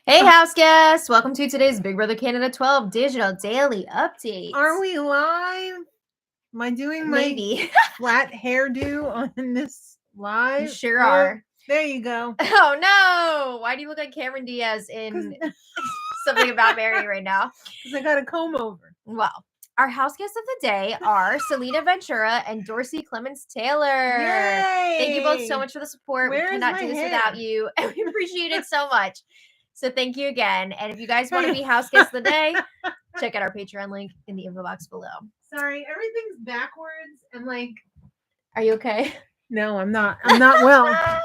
Hey, house guests! Welcome to today's Big Brother Canada 12 Digital Daily Update. Are we live? Am I doing my Maybe. flat hairdo on this live? You sure are. There you go. Oh no! Why do you look like Cameron Diaz in Something About Mary right now? Because I got a comb over. Well, our house guests of the day are Selena Ventura and Dorsey Clemens Taylor. Yay! Thank you both so much for the support. Where we is cannot my do this hair? without you, and we appreciate it so much. So thank you again. And if you guys want to be house guests of the day, check out our Patreon link in the info box below. Sorry, everything's backwards and like. Are you okay? No, I'm not. I'm not well.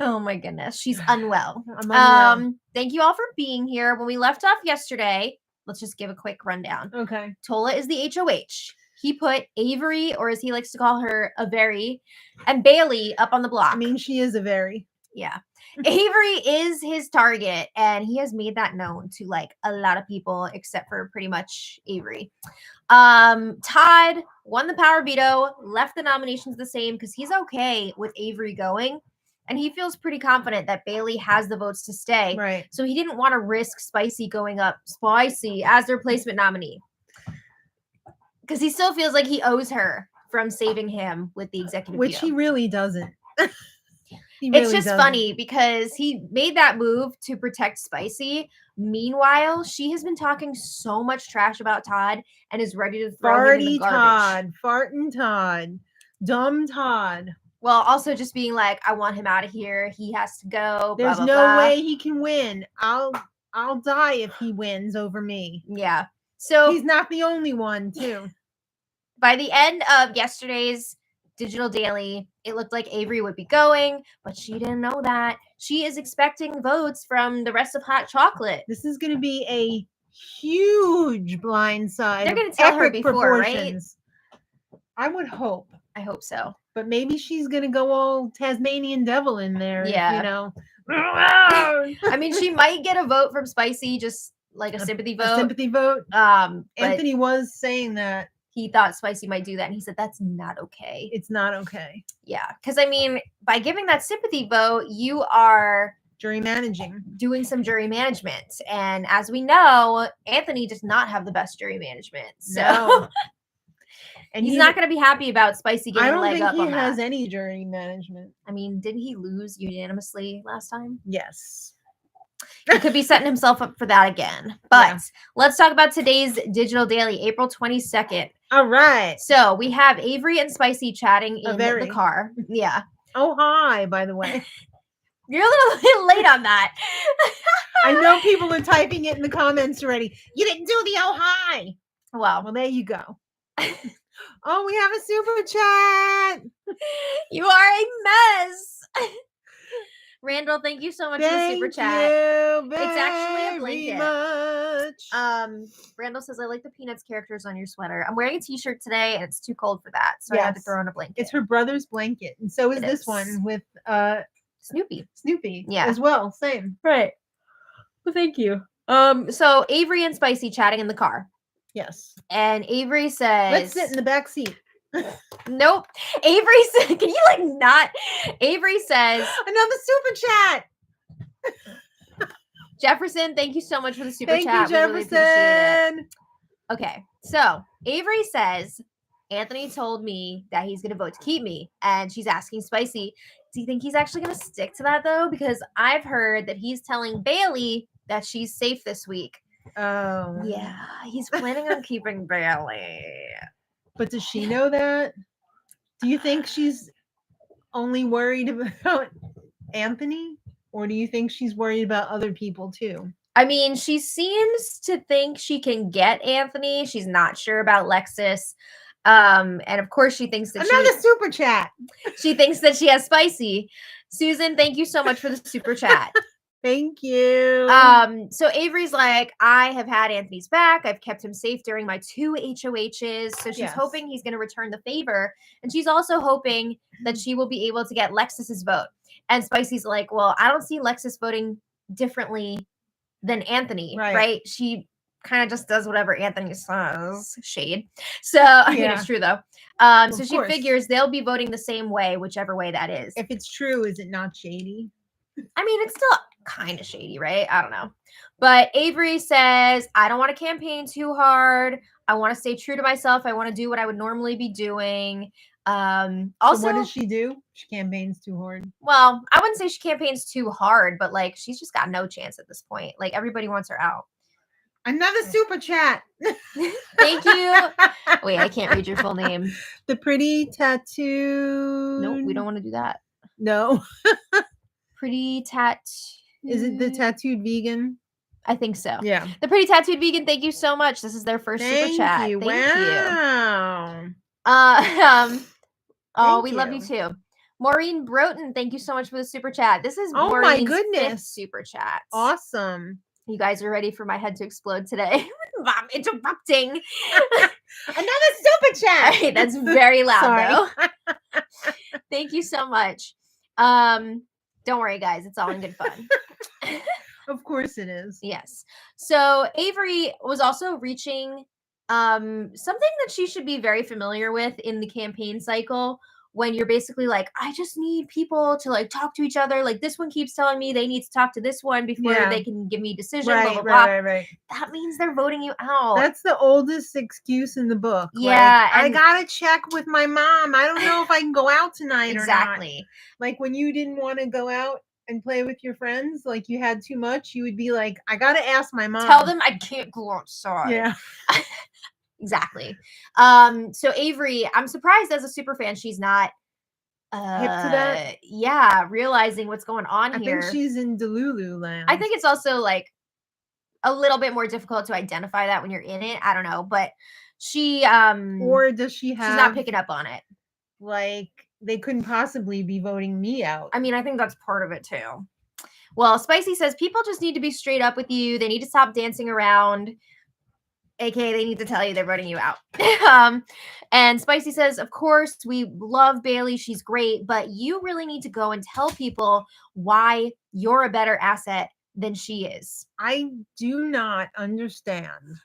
Oh my goodness, she's unwell. I'm unwell. Thank you all for being here. When we left off yesterday, let's just give a quick rundown. Okay. Tola is the HOH. He put Avery, or as he likes to call her, Avery, and Bailey up on the block. I mean, she is a very. Yeah. Avery is his target, and he has made that known to like a lot of people except for pretty much Avery. Todd won the power veto, left the nominations the same because he's okay with Avery going, and he feels pretty confident that Bailey has the votes to stay. Right. So he didn't want to risk Spicy going up, Spicy, as their replacement nominee, because he still feels like he owes her from saving him with the executive Which veto. he really doesn't. It's just funny because he made that move to protect Spicy. Meanwhile, she has been talking so much trash about Todd and is ready to throw him in the garbage. Farting Todd, dumb Todd. Well, also just being like, I want him out of here. He has to go. There's blah, blah, no blah. way he can win. I'll die if he wins over me. Yeah. So he's not the only one, too. By the end of yesterday's Digital Daily, it looked like Avery would be going, but she didn't know that. She is expecting votes from the rest of Hot Chocolate. This is going to be a huge blindside. They're going to tell her before, right? I would hope. I hope so. But maybe she's going to go all Tasmanian devil in there. Yeah. You know. I mean, she might get a vote from Spicy, just like a sympathy vote. A sympathy vote. Anthony was saying that. He thought Spicy might do that, and he said that's not okay. It's not okay. Yeah, because I mean, by giving that sympathy vote, you are jury managing, doing some jury management, and as we know, Anthony does not have the best jury management. So, no. And he's not going to be happy about Spicy getting a leg up on that. I don't think he has any jury management. I mean, didn't he lose unanimously last time? Yes. He could be setting himself up for that again. But let's talk about today's Digital Daily, April 22nd. All right. So we have Avery and Spicy chatting in the car. Yeah. Oh, hi, by the way. You're a little bit late on that. I know people are typing it in the comments already. You didn't do the oh, hi. Well, there you go. Oh, we have a super chat. You are a mess. Randall, thank you so much for the super chat. It's actually a blanket. Randall says, I like the Peanuts characters on your sweater. I'm wearing a t-shirt today and it's too cold for that. So I had to throw in a blanket. It's her brother's blanket. And so is this one with Snoopy. Yeah. As well. Same. Right. Well, thank you. So Avery and Spicy chatting in the car. Yes. And Avery says, let's sit in the back seat. Nope. Avery said, can you like not? Avery says, another super chat. Jefferson, thank you so much for the super chat. Thank you, Jefferson. We really appreciate it. Okay, so Avery says, Anthony told me that he's going to vote to keep me. And she's asking Spicy, do you think he's actually going to stick to that though? Because I've heard that he's telling Bailey that she's safe this week. Oh. Yeah, he's planning on keeping Bailey. But does she know that? Do you think she's only worried about Anthony? Or do you think she's worried about other people too? I mean, she seems to think she can get Anthony. She's not sure about Lexus. And of course she thinks that another super chat. She thinks that she has Spicy. Susan, thank you so much for the super chat. Thank you. So Avery's like, I have had Anthony's back. I've kept him safe during my 2 HOHs. So she's hoping he's going to return the favor. And she's also hoping that she will be able to get Lexus's vote. And Spicy's like, well, I don't see Lexus voting differently than Anthony, right? She kind of just does whatever Anthony says. Shade. So, I mean, it's true though. So she figures they'll be voting the same way, whichever way that is. If it's true, is it not shady? I mean, it's still kind of shady, right? I don't know. But Avery says, I don't want to campaign too hard. I want to stay true to myself. I want to do what I would normally be doing. Also, so what does she do? She campaigns too hard. Well, I wouldn't say she campaigns too hard, but like she's just got no chance at this point. Like everybody wants her out. Another super chat. Thank you. Wait, I can't read your full name. The pretty tattoo. Nope, we don't want to do that. No. Pretty tattoo. Is it the tattooed vegan? I think so. Yeah. The pretty tattooed vegan. Thank you so much. This is their first super chat. Thank you. Wow. Oh, we love you too. Maureen Broughton, thank you so much for the super chat. This is Maureen's fifth super chat. Awesome. You guys are ready for my head to explode today. Mom interrupting. Another super chat. Right, that's very loud though. Thank you so much. Don't worry, guys. It's all in good fun. Of course it is. Yes. So Avery was also reaching something that she should be very familiar with in the campaign cycle, when you're basically like, I just need people to like talk to each other. Like this one keeps telling me they need to talk to this one before they can give me a decision. Right, blah, blah, blah. right. That means they're voting you out. That's the oldest excuse in the book. Yeah. Like, I gotta check with my mom. I don't know if I can go out tonight or not. Exactly. Like when you didn't want to go out and play with your friends, like you had too much, you would be like, I gotta ask my mom. Tell them I can't go outside. Yeah. Exactly. So Avery, I'm surprised as a super fan she's not hip to that. Yeah, realizing what's going on here. I think she's in Delulu land. I think it's also like a little bit more difficult to identify that when you're in it. I don't know, but she or does she have? She's not picking up on it. Like they couldn't possibly be voting me out. I mean, I think that's part of it too. Well, Spicy says people just need to be straight up with you. They need to stop dancing around. AKA, they need to tell you they're voting you out. And Spicy says, of course, we love Bailey. She's great, but you really need to go and tell people why you're a better asset than she is. I do not understand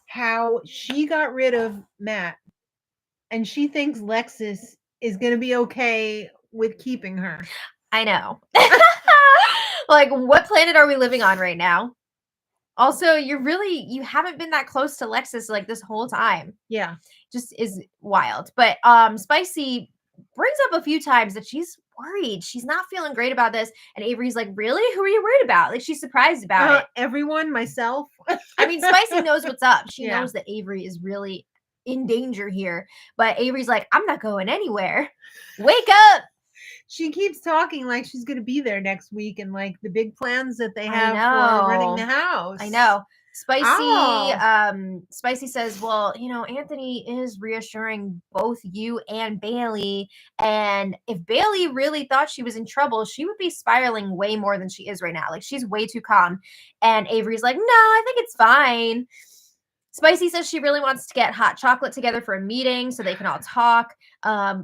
how she got rid of Matt and she thinks Lexus is going to be okay with keeping her. I know. Like, what planet are we living on right now? Also, you haven't been that close to Lexus like this whole time. Yeah. Just is wild. But Spicy brings up a few times that she's worried. She's not feeling great about this. And Avery's like, really? Who are you worried about? Like, she's surprised about it. Everyone, myself. I mean, Spicy knows what's up. She knows that Avery is really in danger here. But Avery's like, I'm not going anywhere. Wake up. She keeps talking like she's going to be there next week and like the big plans that they have for renting the house. I know. Spicy says, well, Anthony is reassuring both you and Bailey. And if Bailey really thought she was in trouble, she would be spiraling way more than she is right now. Like she's way too calm. And Avery's like, no, I think it's fine. Spicy says she really wants to get hot chocolate together for a meeting so they can all talk.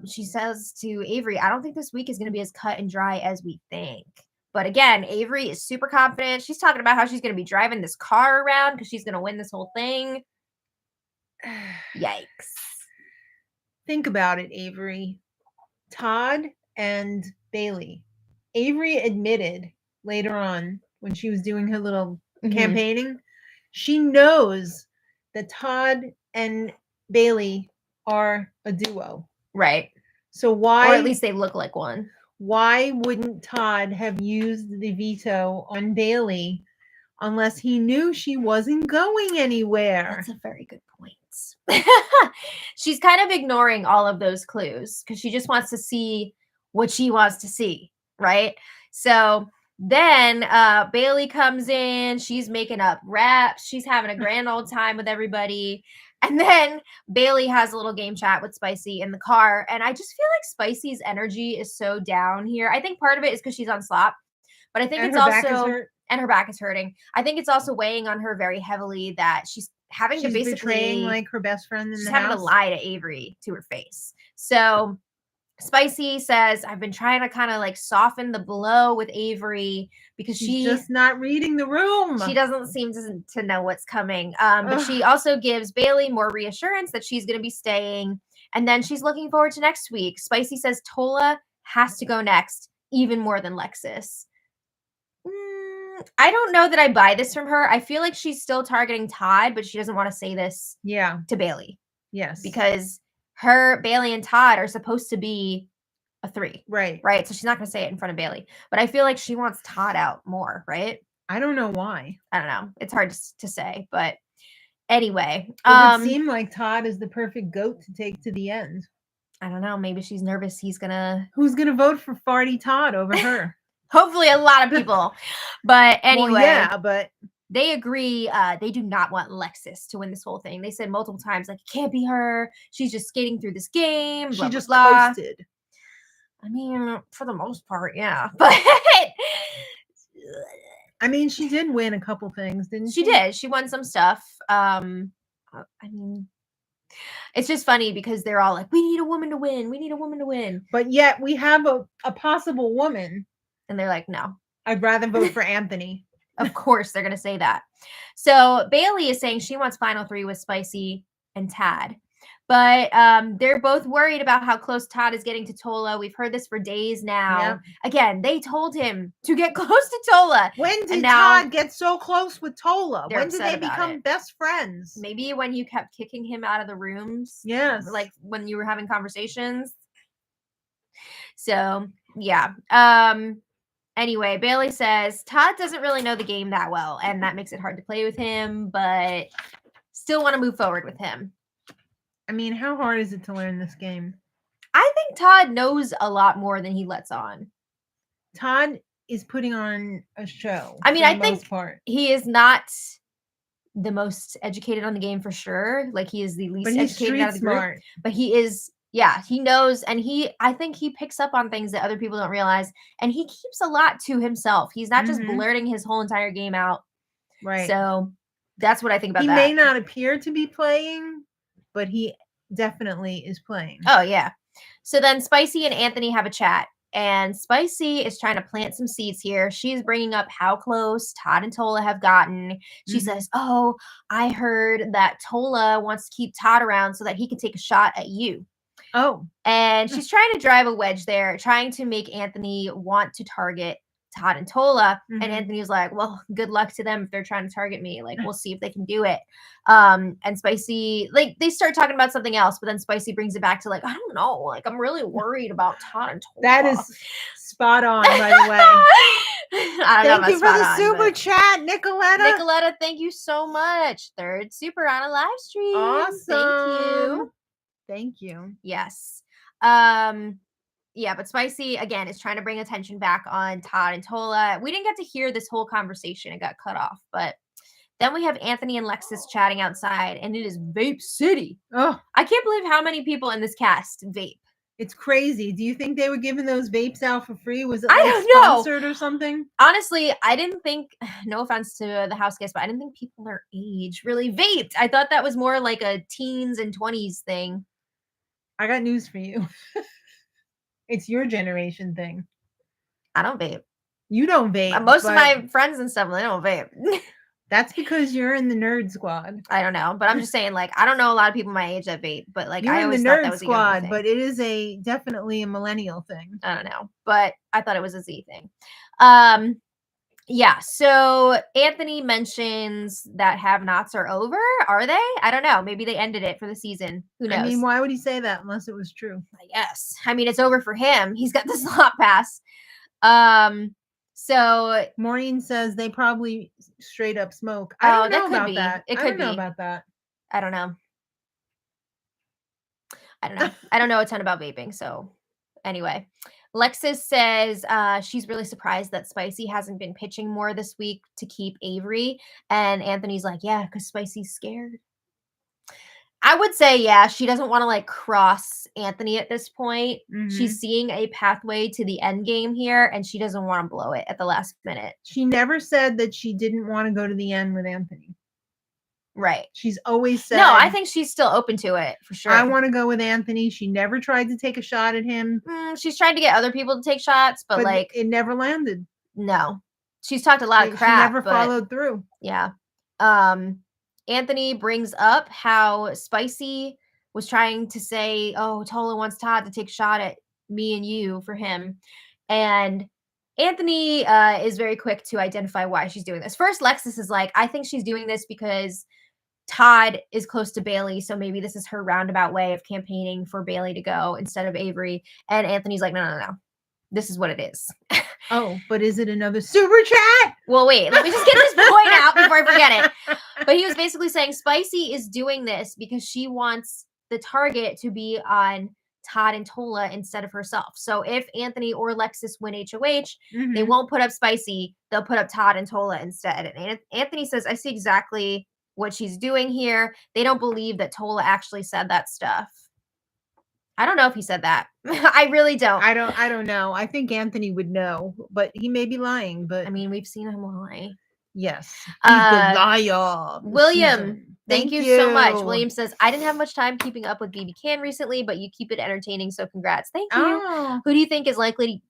She says to Avery, I don't think this week is going to be as cut and dry as we think. But again, Avery is super confident. She's talking about how she's going to be driving this car around because she's going to win this whole thing. Yikes. Think about it, Avery. Todd and Bailey. Avery admitted later on when she was doing her little campaigning, she knows that Todd and Bailey are a duo. Right. So why... Or at least they look like one. Why wouldn't Todd have used the veto on Bailey unless he knew she wasn't going anywhere? That's a very good point. She's kind of ignoring all of those clues because she just wants to see what she wants to see, right? So... Then Bailey comes in. She's making up raps. She's having a grand old time with everybody. And then Bailey has a little game chat with Spicy in the car. And I just feel like Spicy's energy is so down here. I think part of it is because she's on slop. But I think it's also... And her back is hurting. I think it's also weighing on her very heavily that she's having to basically... betraying like her best friend in the house. She's having to lie to Avery to her face. So... Spicy says, I've been trying to kind of like soften the blow with Avery because she's just not reading the room. She doesn't seem to know what's coming. But she also gives Bailey more reassurance that she's going to be staying. And then she's looking forward to next week. Spicy says Tola has to go next, even more than Lexus. I don't know that I buy this from her. I feel like she's still targeting Todd, but she doesn't want to say this to Bailey. Yes. Because Bailey and Todd are supposed to be a 3. Right. So she's not going to say it in front of Bailey. But I feel like she wants Todd out more, right? I don't know why. I don't know. It's hard to say, but anyway. It would seem like Todd is the perfect goat to take to the end. I don't know. Maybe she's nervous who's gonna vote for Farty Todd over her? Hopefully a lot of people. But anyway. Well, yeah, but they agree they do not want Lexus to win this whole thing. They said multiple times, like, it can't be her. She's just skating through this game. Blah, she just blah, coasted. I mean, for the most part, yeah. But I mean, she did win a couple things, didn't she? She did. She won some stuff. I mean, it's just funny because they're all like, we need a woman to win. We need a woman to win. But yet we have a possible woman. And they're like, no. I'd rather vote for Anthony. Of course, they're going to say that. So Bailey is saying she wants final 3 with Spicy and Tad. But they're both worried about how close Todd is getting to Tola. We've heard this for days now. Yep. Again, they told him to get close to Tola. When did Todd get so close with Tola? When did they become best friends? Maybe when you kept kicking him out of the rooms. Yes. Like when you were having conversations. So, yeah. Anyway, Bailey says Todd doesn't really know the game that well, and that makes it hard to play with him, but still want to move forward with him. I mean, how hard is it to learn this game? I think Todd knows a lot more than he lets on. Todd is putting on a show. I mean, I think he is not the most educated on the game for sure. Like, he is the least educated out of the group. But he is, yeah, he knows, and I think he picks up on things that other people don't realize, and he keeps a lot to himself. He's not just blurting his whole entire game out. Right. So that's what I think about that. He may not appear to be playing, but he definitely is playing. Oh, yeah. So then Spicy and Anthony have a chat, and Spicy is trying to plant some seeds here. She's bringing up how close Todd and Tola have gotten. She says, oh, I heard that Tola wants to keep Todd around so that he can take a shot at you. Oh. And she's trying to drive a wedge there, trying to make Anthony want to target Todd and Tola. And Anthony's like, well, good luck to them if they're trying to target me. Like, we'll see if they can do it. And Spicy, like, they start talking about something else, but then Spicy brings it back to, like, I don't know. Like, I'm really worried about Todd and Tola. That is spot on, by the way. Thank you for the super chat, Nicoletta. Nicoletta, thank you so much. 3rd super on a live stream. Awesome. Thank you. Yes. Yeah, but Spicy, again, is trying to bring attention back on Todd and Tola. We didn't get to hear this whole conversation. It got cut off. But then we have Anthony and Lexus chatting outside, and it is Vape City. Oh, I can't believe how many people in this cast vape. It's crazy. Do you think they were giving those vapes out for free? Was it sponsored or something? Honestly, I didn't think, no offense to the house guests, but I didn't think people their age really vaped. I thought that was more like a teens and 20s thing. I got news for you. It's your generation thing. I don't vape. You don't vape. Most of my friends and stuff, they don't vape. That's because you're in the nerd squad. I don't know, but I'm just saying, like, I don't know a lot of people my age that vape, but like, you're I always in the thought that nerd was squad, a thing. but it is definitely a millennial thing. I don't know, but I thought it was a Z thing. Yeah, so Anthony mentions that have-nots are over. Are they? I don't know. Maybe they ended it for the season. Who knows? I mean, why would he say that unless it was true? I guess. I mean, it's over for him. He's got the slot pass. So Maureen says they probably straight up smoke. I don't know about that. It could be. I don't know about that. I don't know. I don't know a ton about vaping. So anyway. Lexus says she's really surprised that Spicy hasn't been pitching more this week to keep Avery. And Anthony's like, yeah, because Spicy's scared. I would say, yeah, she doesn't want to like cross Anthony at this point. She's seeing a pathway to the end game here, and she doesn't want to blow it at the last minute. She never said that she didn't want to go to the end with Anthony. Right. She's always said. No, I think she's still open to it for sure. I want to go with Anthony. She never tried to take a shot at him. She's tried to get other people to take shots, but like it never landed. No. She's talked a lot of crap. She never followed through. Yeah. Anthony brings up how Spicy was trying to say, oh, Tola wants Todd to take a shot at me and you for him. And Anthony is very quick to identify why she's doing this. First, Lexus is like, I think she's doing this because Todd is close to Bailey, so maybe this is her roundabout way of campaigning for Bailey to go instead of Avery. And Anthony's like, no. This is what it is. Oh, but is it another super chat? Well, wait, let me just get this point out before I forget it. But he was basically saying Spicy is doing this because she wants the target to be on Todd and Tola instead of herself. So if Anthony or Lexus win HOH, they won't put up Spicy. They'll put up Todd and Tola instead. And Anthony says, I see exactly what she's doing here. They don't believe that Tola actually said that stuff. I don't know if he said that. I really don't. I don't know. I think Anthony would know, but he may be lying. But I mean, we've seen him lie. Yes. He's the liar. William, thank you so much. William says, I didn't have much time keeping up with BB Can recently, but you keep it entertaining, so congrats. Thank you. Oh. Who do you think is likely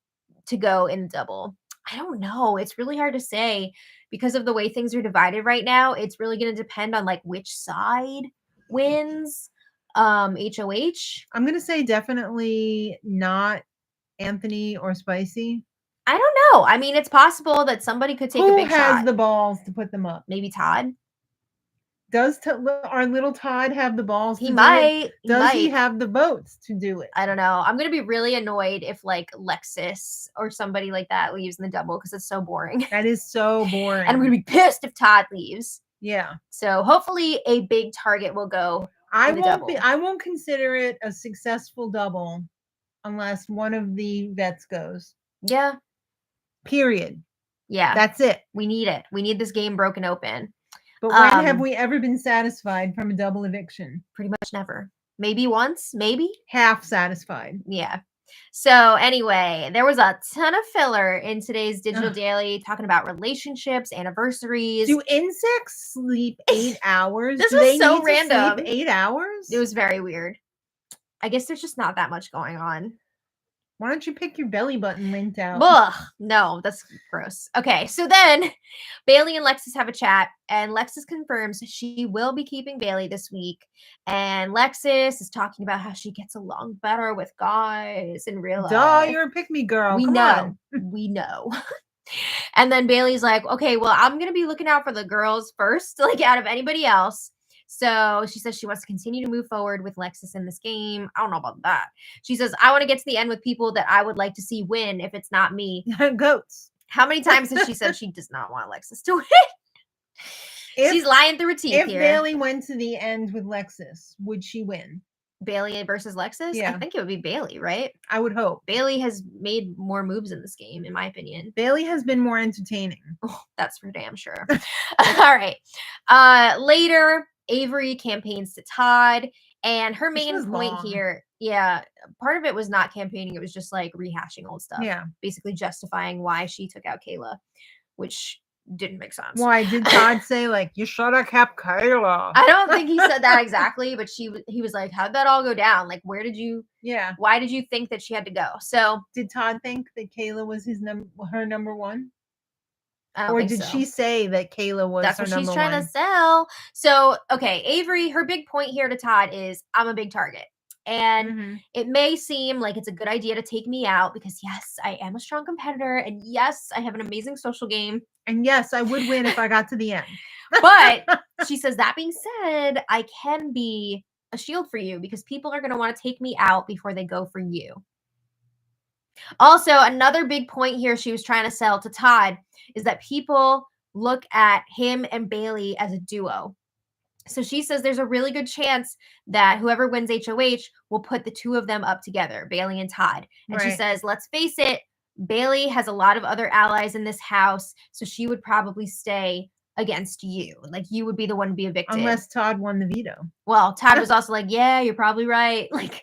to go in double? I don't know. It's really hard to say because of the way things are divided right now. It's really going to depend on like which side wins. HOH. I'm going to say definitely not Anthony or Spicy. I don't know. I mean, it's possible that somebody could take a big shot. Who has the balls to put them up? Maybe Todd. Does our little Todd have the balls to do it? Does he have the votes to do it? I don't know. I'm going to be really annoyed if like Lexus or somebody like that leaves in the double because it's so boring. That is so boring. And I'm going to be pissed if Todd leaves. Yeah. So hopefully a big target will go. I won't consider it a successful double unless one of the vets goes. Yeah. Period. Yeah. That's it. We need it. We need this game broken open. But when have we ever been satisfied from a double eviction? Pretty much never. Maybe once, maybe. Half satisfied. Yeah. So anyway, there was a ton of filler in today's Digital Daily talking about relationships, anniversaries. Do insects sleep 8 hours? This was so random. Sleep 8 hours? It was very weird. I guess there's just not that much going on. Why don't you pick your belly button linked out? Ugh, no, that's gross. Okay, so then Bailey and Lexus have a chat, and Lexus confirms she will be keeping Bailey this week. And Lexus is talking about how she gets along better with guys in real life. Duh, you're a pick-me girl. We Come know. on. We know. And then Bailey's like, okay, well, I'm going to be looking out for the girls first, like out of anybody else. So she says she wants to continue to move forward with Lexus in this game. I don't know about that. She says, I want to get to the end with people that I would like to see win if it's not me. Goats. How many times has she said she does not want Lexus to win? She's lying through her teeth if here. If Bailey went to the end with Lexus, would she win? Bailey versus Lexus? Yeah. I think it would be Bailey, right? I would hope. Bailey has made more moves in this game, in my opinion. Bailey has been more entertaining. Oh, that's for damn sure. All right. Later, Avery campaigns to Todd, and her main point here, part of it was not campaigning. It was just like rehashing old stuff. Yeah. Basically justifying why she took out Kayla, which didn't make sense. Why did Todd say like, you should have kept Kayla? I don't think he said that exactly, but he was like, how'd that all go down? Like, why did you think that she had to go? So did Todd think that Kayla was her number one? Or did she say that Kayla was That's her what number she's trying one? to sell. So, okay, Avery, her big point here to Todd is, I'm a big target. And it may seem like it's a good idea to take me out because, yes, I am a strong competitor. And, yes, I have an amazing social game. And, yes, I would win if I got to the end. But she says, that being said, I can be a shield for you because people are going to want to take me out before they go for you. Also, another big point here she was trying to sell to Todd is that people look at him and Bailey as a duo. So she says there's a really good chance that whoever wins HOH will put the two of them up together, Bailey and Todd. And she says, let's face it, Bailey has a lot of other allies in this house, so she would probably stay against you. Like, you would be the one to be evicted. Unless Todd won the veto. Well, Todd was also like, yeah, you're probably right. Like,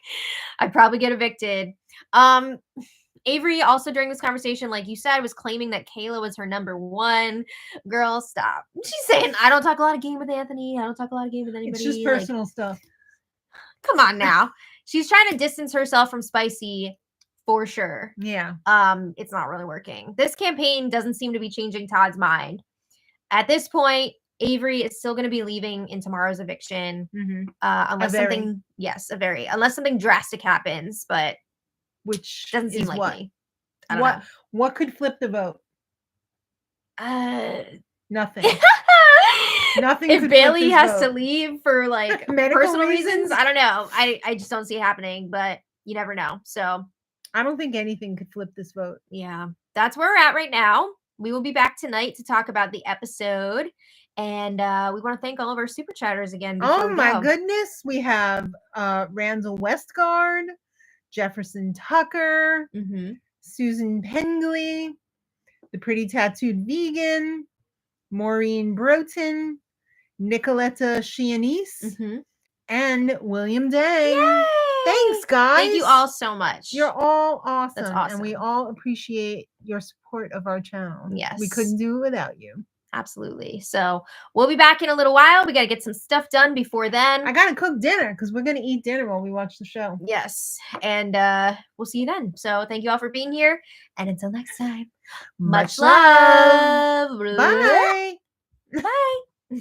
I'd probably get evicted. Avery also during this conversation, like you said, was claiming that Kayla was her number one. Girl, stop. She's saying, I don't talk a lot of game with Anthony. I don't talk a lot of game with anybody. It's just personal stuff. Come on now. She's trying to distance herself from Spicy for sure. Yeah. It's not really working. This campaign doesn't seem to be changing Todd's mind. At this point, Avery is still going to be leaving in tomorrow's eviction. Unless something drastic happens, but which doesn't seem likely. I don't know. What could flip the vote? Nothing. Nothing. If could Bailey flip this has vote. to leave for like Medical personal reasons, reasons? I don't know. I just don't see it happening, but you never know. So I don't think anything could flip this vote. yeah, that's where we're at right now. We will be back tonight to talk about the episode. And we want to thank all of our super chatters again. Oh my goodness. We have Randall Westgard, Jefferson Tucker, Susan Pengley, the Pretty Tattooed Vegan, Maureen Broughton, Nicoletta Chianese, and William Day. Yay! Thanks, guys. Thank you all so much. You're all awesome. That's awesome. And we all appreciate your support of our channel. Yes. We couldn't do it without you. Absolutely. So we'll be back in a little while. We got to get some stuff done before then. I got to cook dinner because we're going to eat dinner while we watch the show. Yes. And we'll see you then. So thank you all for being here. And until next time, much love. Bye. Bye.